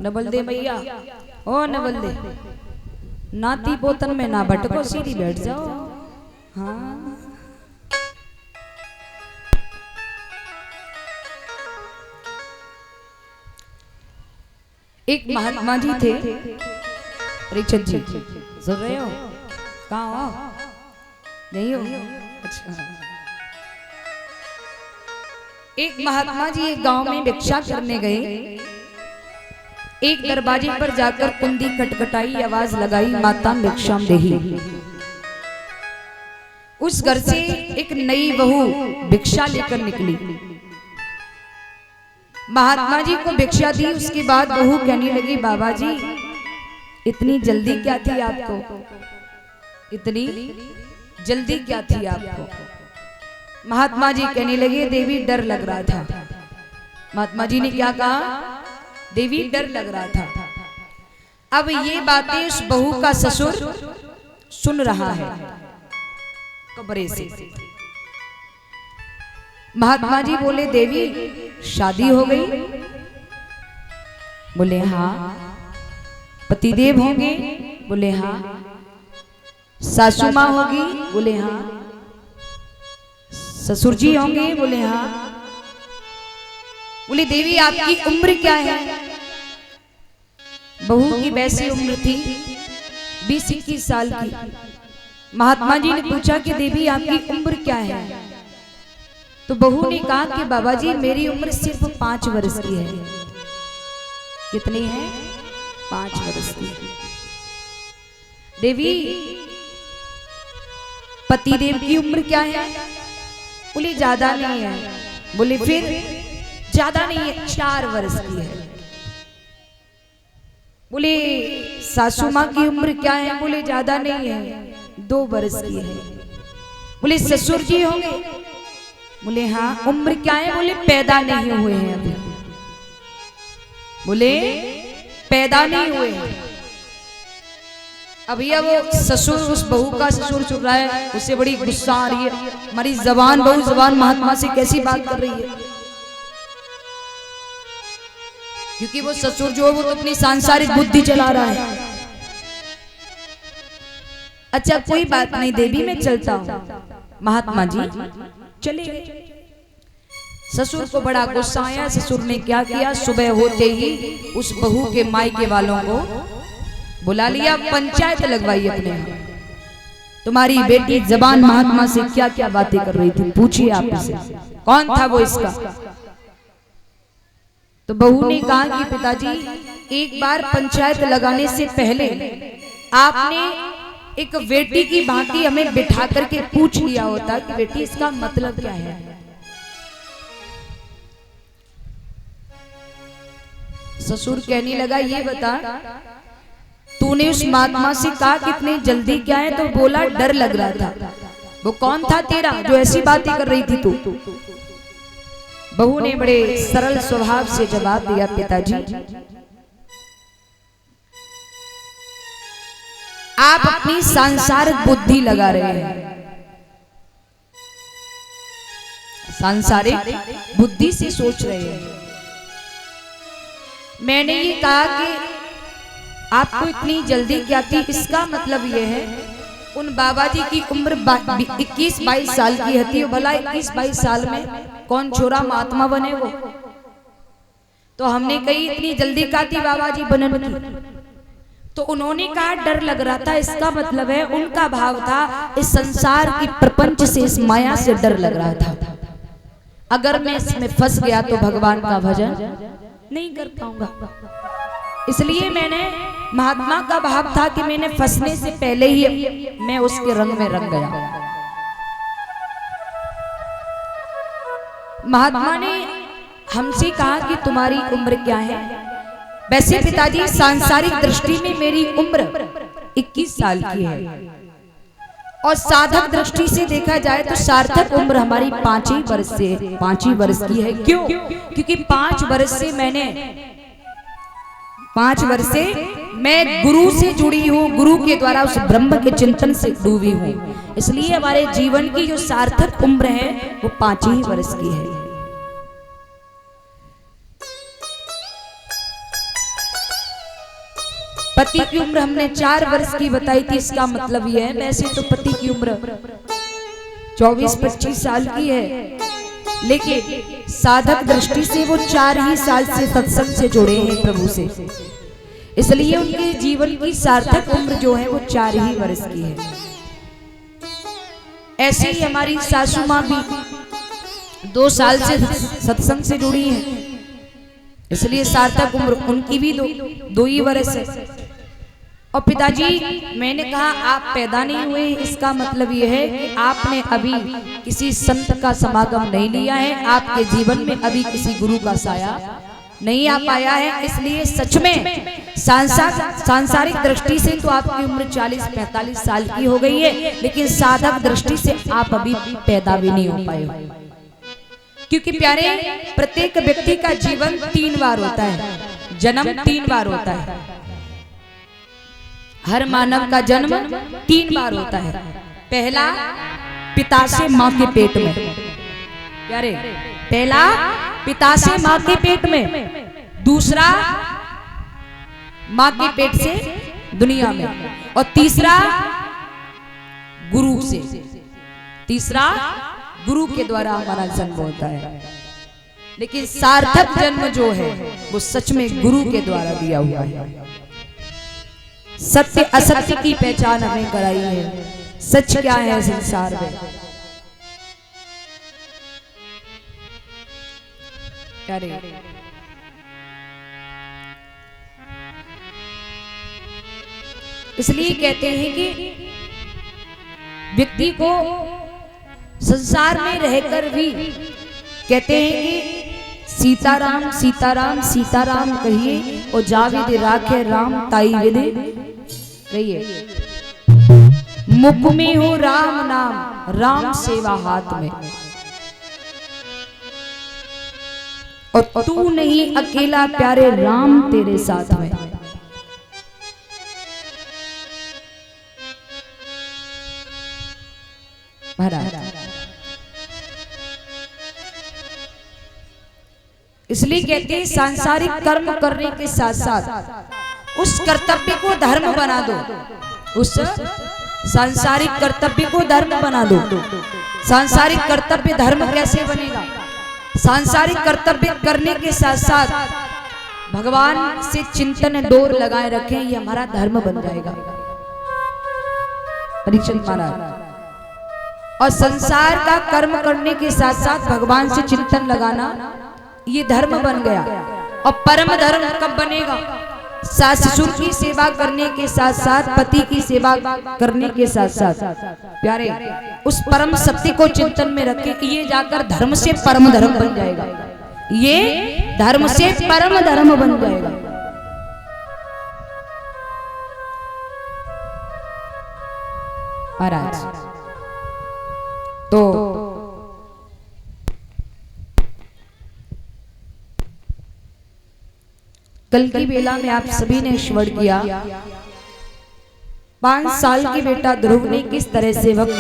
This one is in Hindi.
नवल दे भैया, ओ नवल दे, नाती पोतन में ना भटको, सीधी बैठ जाओ। हाँ एक महात्मा जी थे, परीक्षित जी, सुन रहे हो? कहाँ हो? नहीं हो? अच्छा। एक महात्मा जी एक गांव में भिक्षा करने गए। एक दरवाजे पर जाकर कुंडी खटखटाई, आवाज लगाई, माता भिक्षाम देही। उस घर से एक नई बहू भिक्षा लेकर निकली। महात्मा जी को भिक्षा दी। उसके बाद बहू कहने लगी, बाबा जी इतनी जल्दी क्या थी आपको? इतनी जल्दी क्या थी आपको? महात्मा जी कहने लगे, देवी डर लग रहा था। महात्मा जी ने क्या कहा? देवी डर लग रहा था। अब ये बातें उस बहू का ससुर सुन रहा है कमरे से। महात्मा जी बोले, देवी शादी हो गई? बोले हाँ। पतिदेव होंगे? बोले हाँ। सासू माँ होगी? बोले हाँ। ससुर जी होंगे? बोले हाँ। बोले देवी आपकी उम्र क्या है? बहू की वैसी उम्र थी 20-21 साल की। महात्मा जी ने पूछा कि देवी आपकी उम्र क्या है? तो बहू ने कहा कि बाबा जी मेरी उम्र सिर्फ 5 वर्ष की है। कितनी है? 5 वर्ष की। देवी पतिदेव की उम्र क्या है? बोले ज्यादा नहीं है। बोले फिर? ज्यादा नहीं है, 4 वर्ष की है। बोले सासू माँ की उम्र क्या है? बोले ज्यादा नहीं है, 2 वर्ष की है। बोले ससुर जी होंगे? बोले हाँ। उम्र क्या है? बोले पैदा नहीं हुए हैं अभी। बोले पैदा नहीं हुए हैं। अभी वो ससुर, उस बहू का ससुर सुन रहा है, उससे बड़ी गुस्सा आ रही है। हमारी जबान बहू जबान महात्मा से कैसी बात कर रही है? क्योंकि वो ससुर जो है वो तो अपनी सांसारिक बुद्धि चला रहा है। अच्छा कोई बात नहीं देवी, मैं चलता हूँ। महात्मा जी चले गए। ससुर को बड़ा गुस्सा आया। ससुर ने क्या किया? सुबह होते ही उस बहू के मायके वालों को बुला लिया, पंचायत लगवाई अपने यहाँ। तुम्हारी बेटी जबान महात्मा से क्या क्या बातें कर रही थी, पूछिए आप इसे, कौन था वो इसका? तो बहू ने कहा कि पिताजी एक बार पंचायत लगाने से पहले आपने एक बेटी की भांति हमें बिठा करके पूछ लिया होता कि बेटी इसका मतलब क्या है। ससुर कहने लगा, ये बता तूने उस महात्मा से कहा कितनी जल्दी क्या है? तो बोला डर लग रहा था। वो कौन था तेरा जो ऐसी बातें कर रही थी तू? बहू ने बड़े सरल स्वभाव से जवाब दिया, पिताजी आप अपनी सांसारिक बुद्धि लगा रहे हैं। सांसारिक बुद्धि से सोच रहे हैं। मैंने ये कहा कि आपको इतनी जल्दी क्या थी, इसका मतलब ये है उन बाबा जी की उम्र 21-22 साल की थी। भला 21-22 साल में कौन छोरा महात्मा बने वो? तो हमने कही इतनी जल्दी कहा थी बाबा जी बनने की। तो उन्होंने कहा डर लग रहा था। इसका मतलब है उनका भाव था इस संसार की प्रपंच से, इस माया से डर लग रहा था। अगर मैं इसमें फंस गया तो भगवान का भजन नहीं कर पाऊंगा। इसलिए मैंने, महात्मा का भाव था कि मैंने फंसने से पहले ही मैं उसके रंग में रंग गया। महात्मा ने हमसे कहा कि तुम्हारी उम्र क्या है? वैसे पिताजी सांसारिक दृष्टि में मेरी उम्र 21 साल की है और साधक दृष्टि से देखा जाए तो सार्थक उम्र हमारी 5 ही वर्ष की है। क्यों? क्योंकि 5 वर्ष से मैं गुरु से जुड़ी हूँ, गुरु के द्वारा उस ब्रह्म के चिंतन से डूबी हूँ। इसलिए हमारे जीवन की जो सार्थक उम्र है वो 5 ही वर्ष की है। पति की उम्र हमने 4 वर्ष की बताई थी, इसका मतलब यह है वैसे तो पति की उम्र 24-25 साल की है, लेकिन साधक दृष्टि से वो 4 ही साल से सत्संग से जुड़े हैं प्रभु से, इसलिए उनके जीवन की सार्थक उम्र जो है वो 4 ही वर्ष की है। ऐसे ही हमारी सासू माँ भी 2 साल से सत्संग से जुड़ी हैं, इसलिए सार्थक उम्र उनकी भी 2 ही वर्ष है। और पिताजी मैंने कहा आप पैदा नहीं हुए, इसका मतलब यह है कि आपने अभी किसी संत का समागम नहीं लिया है, आपके जीवन में अभी किसी गुरु का साया नहीं आ पाया है, इसलिए सच में सांसारिक दृष्टि से तो आपकी उम्र 40-45 साल की हो गई है, लेकिन साधक दृष्टि से आप अभी पैदा भी नहीं हो पाए हो। क्योंकि प्यारे प्रत्येक व्यक्ति का जीवन 3 बार होता है, जन्म 3 बार होता है, हर मानव का जन्म 3 बार होता है। पहला पिता से माँ के पेट में, प्यारे पहला पिता से माँ के पेट में, दूसरा माँ के पेट से दुनिया में, और तीसरा गुरु से, तीसरा गुरु के द्वारा हमारा जन्म होता है। लेकिन सार्थक जन्म जो है वो सच में गुरु के द्वारा दिया हुआ है। सत्य असत्य की पहचान हमें कराई है, सच क्या है संसार में। इसलिए कहते हैं कि व्यक्ति को संसार में रहकर भी कहते हैं कि सीताराम सीताराम सीताराम कहिए और जाविद राखे राम ताई विदे रहिए। मुख में हो राम नाम, राम सेवा हाथ में, और तू नहीं अकेला प्यारे राम तेरे साथ में। महाराज इसलिए कहते हैं सांसारिक कर्म करने के साथ साथ उस कर्तव्य को धर्म बना दो, उस सांसारिक कर्तव्य को धर्म बना दो। सांसारिक कर्तव्य धर्म कैसे बनेगा? सांसारिक कर्तव्य करने के साथ साथ भगवान से चिंतन डोर लगाए रखें, ये हमारा धर्म बन जाएगा। परीक्षित महाराज, और संसार का कर्म करने के साथ साथ भगवान से चिंतन लगाना ये धर्म बन गया। और परम धर्म कब बनेगा? सास ससुर की सेवा करने के साथ साथ, पति की सेवा करने के साथ साथ प्यारे उस परम सत्य को चिंतन में रखें, ये जाकर धर्म से परम धर्म बन जाएगा, ये धर्म से परम धर्म बन जाएगा। महाराज तो कल की बेला में आप सभी ने श्रवण किया 5 साल की बेटा ध्रुव ने किस तरह से वक्त